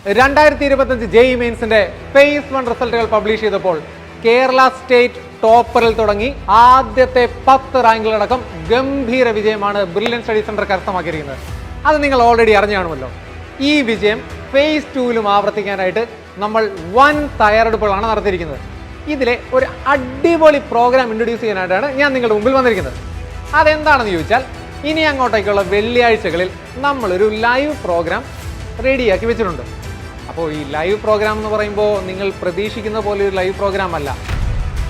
2025 JEE മെയിൻസിന്റെ face 1 റിസൾട്ടുകൾ publish ചെയ്തപ്പോൾ Kerala state ടോപ്പറിൽ തുടങ്ങി ആദ്യത്തെ 10 റാങ്കുകളടക്കം ഗംഭീര വിജയമാണ് ബ്രില്യൻ സ്റ്റഡി സെന്റർ കരസ്ഥമാക്കിയിരിക്കുന്നത്. അത് നിങ്ങൾ ഓൾറെഡി അറിഞ്ഞു കാണുമല്ലോ. ഈ വിജയം ഫേസ് 2ലും ആവർത്തിക്കാനായിട്ട് നമ്മൾ വൻ തയ്യാറെടുപ്പുകളാണ് നടത്തിയിരിക്കുന്നത്. ഇതിലെ ഒരു അടിപൊളി പ്രോഗ്രാം ഇൻട്രൊഡ്യൂസ് ചെയ്യാനായിട്ടാണ് ഞാൻ നിങ്ങളുടെ മുമ്പിൽ വന്നിരിക്കുന്നത്. അതെന്താണെന്ന് ചോദിച്ചാൽ, ഇനി അങ്ങോട്ടേക്കുള്ള വെള്ളിയാഴ്ചകളിൽ നമ്മളൊരു ലൈവ് പ്രോഗ്രാം റെഡിയാക്കി വെച്ചിട്ടുണ്ട്. അപ്പോൾ ഈ ലൈവ് പ്രോഗ്രാം എന്ന് പറയുമ്പോൾ നിങ്ങൾ പ്രതീക്ഷിക്കുന്ന പോലെ ഒരു ലൈവ് പ്രോഗ്രാം അല്ല.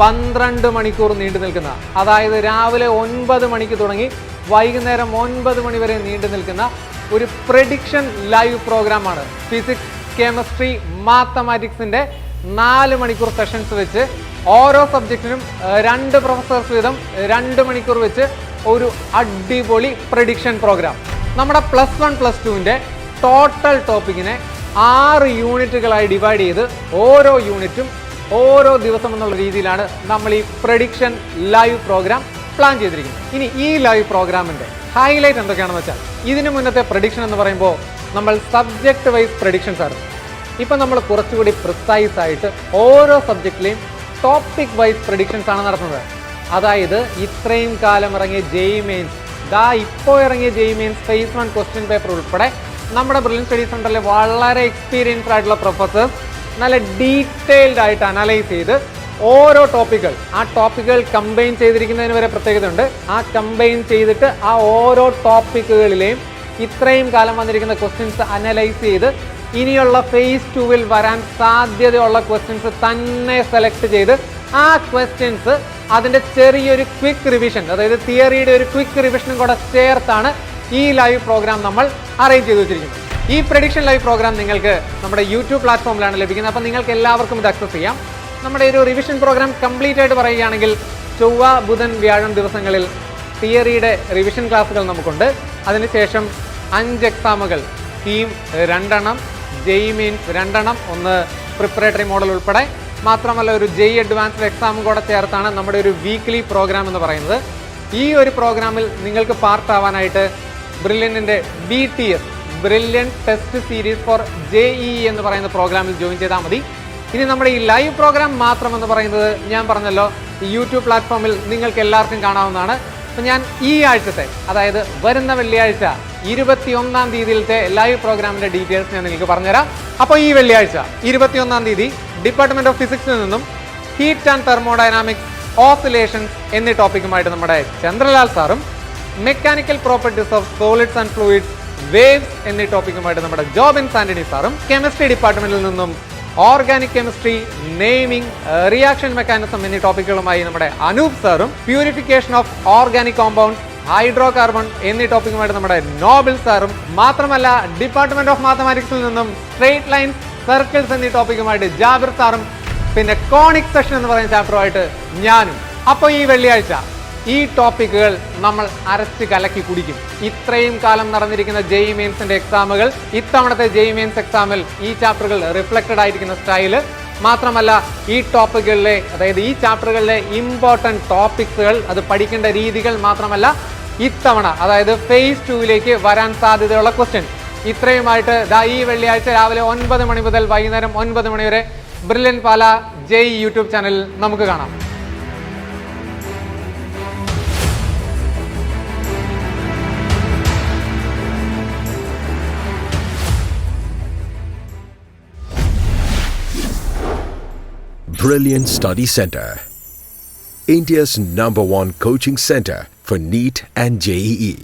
12 മണിക്കൂർ നീണ്ടു നിൽക്കുന്ന, അതായത് രാവിലെ 9 മണിക്ക് തുടങ്ങി വൈകുന്നേരം 9 മണി വരെ നീണ്ടു നിൽക്കുന്ന ഒരു പ്രഡിക്ഷൻ ലൈവ് പ്രോഗ്രാമാണ്. ഫിസിക്സ്, കെമിസ്ട്രി, മാത്തമാറ്റിക്സിൻ്റെ 4 മണിക്കൂർ സെഷൻസ് വെച്ച് ഓരോ സബ്ജക്റ്റിനും 2 പ്രൊഫസേഴ്സ് വീതം 2 മണിക്കൂർ വെച്ച് ഒരു അടിപൊളി പ്രഡിക്ഷൻ പ്രോഗ്രാം. നമ്മുടെ +1 +2ൻ്റെ ടോട്ടൽ ടോപ്പിക്കിനെ 6 യൂണിറ്റുകളായി ഡിവൈഡ് ചെയ്ത് ഓരോ യൂണിറ്റും ഓരോ ദിവസം എന്നുള്ള രീതിയിലാണ് നമ്മൾ ഈ പ്രഡിക്ഷൻ ലൈവ് പ്രോഗ്രാം പ്ലാൻ ചെയ്തിരിക്കുന്നത്. ഇനി ഈ ലൈവ് പ്രോഗ്രാമിൻ്റെ ഹൈലൈറ്റ് എന്തൊക്കെയാണെന്ന് വെച്ചാൽ, ഇതിനു മുന്നത്തെ പ്രഡിക്ഷൻ എന്ന് പറയുമ്പോൾ നമ്മൾ സബ്ജക്റ്റ് വൈസ് പ്രഡിക്ഷൻസ് ആയിരുന്നു. ഇപ്പം നമ്മൾ കുറച്ചുകൂടി പ്രിസൈസ് ആയിട്ട് ഓരോ സബ്ജക്റ്റിലെയും ടോപ്പിക് വൈസ് പ്രഡിക്ഷൻസ് ആണ് നടത്തുന്നത്. അതായത് ഇത്രയും കാലം ഇറങ്ങിയ JEE മെയിൻസ്, ഇപ്പോൾ ഇറങ്ങിയ JEE mains phase 1 question paper ഉൾപ്പെടെ നമ്മുടെ ബ്രില്യൻ സ്റ്റഡി സെന്ററിലെ വളരെ എക്സ്പീരിയൻസ്ഡ് ആയിട്ടുള്ള പ്രൊഫസേഴ്സ് നല്ല ഡീറ്റെയിൽഡ് ആയിട്ട് അനലൈസ് ചെയ്ത് ഓരോ ടോപ്പിക്കുകൾ, ആ ടോപ്പിക്കുകൾ കമ്പൈൻ ചെയ്തിരിക്കുന്നതിന് വരെ പ്രത്യേകതയുണ്ട്. ആ കമ്പൈൻ ചെയ്തിട്ട് ആ ഓരോ ടോപ്പിക്കുകളിലെയും ഇത്രയും കാലം വന്നിരിക്കുന്ന ക്വസ്റ്റ്യൻസ് അനലൈസ് ചെയ്ത് ഇനിയുള്ള ഫേസ് 2വിൽ വരാൻ സാധ്യതയുള്ള ക്വസ്റ്റ്യൻസ് തന്നെ സെലക്ട് ചെയ്ത് ആ ക്വസ്റ്റ്യൻസ് അതിൻ്റെ ചെറിയൊരു ക്വിക്ക് റിവിഷൻ, അതായത് തിയറിയുടെ ഒരു ക്വിക്ക് റിവിഷനും കൂടെ ചേർത്താണ് ഈ ലൈവ് പ്രോഗ്രാം നമ്മൾ അറേഞ്ച് ചെയ്ത് വെച്ചിരിക്കുന്നത്. ഈ പ്രഡിക്ഷൻ ലൈവ് പ്രോഗ്രാം നിങ്ങൾക്ക് നമ്മുടെ യൂട്യൂബ് പ്ലാറ്റ്ഫോമിലാണ് ലഭിക്കുന്നത്. അപ്പോൾ നിങ്ങൾക്ക് എല്ലാവർക്കും ഇത് ആക്സസ് ചെയ്യാം. നമ്മുടെ ഒരു റിവിഷൻ പ്രോഗ്രാം കംപ്ലീറ്റ് ആയിട്ട് പറയുകയാണെങ്കിൽ ചൊവ്വ, ബുധൻ, വ്യാഴം ദിവസങ്ങളിൽ തിയറിയുടെ റിവിഷൻ ക്ലാസ്സുകൾ നമുക്കുണ്ട്. അതിനുശേഷം 5 എക്സാമുകൾ, കീം 2 എണ്ണം, JEE മെയിൻസ് 2 എണ്ണം, 1 പ്രിപ്പറേറ്ററി മോഡൽ ഉൾപ്പെടെ, മാത്രമല്ല ഒരു JEE അഡ്വാൻസ്ഡ് എക്സാമും കൂടെ ചേർത്താണ് നമ്മുടെ ഒരു വീക്ക്ലി പ്രോഗ്രാം എന്ന് പറയുന്നത്. ഈ ഒരു പ്രോഗ്രാമിൽ നിങ്ങൾക്ക് പാർട്ടാവാനായിട്ട് ബ്രില്യൻറ്റിൻ്റെ BTS, Brilliant test series for JEE എന്ന് പറയുന്ന പ്രോഗ്രാമിൽ ജോയിൻ ചെയ്താൽ മതി. ഇനി നമ്മുടെ ഈ ലൈവ് പ്രോഗ്രാം മാത്രം എന്ന് പറയുന്നത് ഞാൻ പറഞ്ഞല്ലോ, ഈ യൂട്യൂബ് പ്ലാറ്റ്ഫോമിൽ നിങ്ങൾക്ക് എല്ലാവർക്കും കാണാവുന്നതാണ്. അപ്പം ഞാൻ ഈ ആഴ്ചത്തെ, അതായത് വരുന്ന വെള്ളിയാഴ്ച 21-ാം തീയതിയിലത്തെ ലൈവ് പ്രോഗ്രാമിൻ്റെ ഡീറ്റെയിൽസ് ഞാൻ നിങ്ങൾക്ക് പറഞ്ഞുതരാം. അപ്പോൾ ഈ വെള്ളിയാഴ്ച 21-ാം തീയതി ഡിപ്പാർട്ട്മെൻറ്റ് ഓഫ് ഫിസിക്സിൽ നിന്നും ഹീറ്റ് ആൻഡ് തെർമോഡൈനാമിക്സ്, ഓസിലേഷൻസ് എന്നീ ടോപ്പിക്കുമായിട്ട് നമ്മുടെ ചന്ദ്രലാൽ സാറും, mechanical properties of solids and fluids, waves എന്നീ ടോപ്പിക്കുമായിട്ട് നമ്മുടെ ജോബിൻ ആന്റണി സാറും, കെമിസ്ട്രി ഡിപ്പാർട്ട്മെന്റിൽ നിന്നും organic chemistry, naming, reaction mechanism എന്നീ ടോപ്പിക്കുകളുമായി നമ്മുടെ അനൂപ് സാറും, purification of organic compounds, hydro carbon എന്നീ ടോപ്പിക്കുമായിട്ട് നമ്മുടെ നോബിൾ സാറും, മാത്രമല്ല ഡിപ്പാർട്ട്മെന്റ് ഓഫ് മാത്തമാറ്റിക്സിൽ നിന്നും സ്ട്രേറ്റ് ലൈൻസ്, സർക്കിൾസ് എന്നീ ടോപ്പിക്കുമായിട്ട് ജാബിർ സാറും, പിന്നെ കോണിക് സെക്ഷൻ എന്ന് പറയുന്ന ചാപ്റ്ററുമായിട്ട് ഞാനും. അപ്പോൾ ഈ വെള്ളിയാഴ്ച ഈ ടോപ്പിക്കുകൾ നമ്മൾ അരച്ച് കലക്കി കുടിക്കും. ഇത്രയും കാലം നടന്നിരിക്കുന്ന JEE മെയിൻസിന്റെ എക്സാമുകൾ, ഇത്തവണത്തെ JEE മെയിൻസ് എക്സാമിൽ ഈ ചാപ്റ്ററുകൾ റിഫ്ലക്റ്റഡ് ആയിരിക്കുന്ന സ്റ്റൈല്, മാത്രമല്ല ഈ ടോപ്പിക്കുകളിലെ, അതായത് ഈ ചാപ്റ്ററുകളിലെ ഇമ്പോർട്ടൻറ്റ് ടോപ്പിക്സുകൾ, അത് പഠിക്കേണ്ട രീതികൾ, മാത്രമല്ല ഇത്തവണ അതായത് ഫേസ് 2വിലേക്ക് വരാൻ സാധ്യതയുള്ള ക്വസ്റ്റ്യൻ, ഇത്രയുമായിട്ട് ഈ വെള്ളിയാഴ്ച രാവിലെ 9 മണി മുതൽ വൈകുന്നേരം 9 മണി വരെ ബ്രില്യൻ പാല JEE യൂട്യൂബ് ചാനലിൽ നമുക്ക് കാണാം. Brilliant Study Center, India's #1 coaching center for NEET and JEE.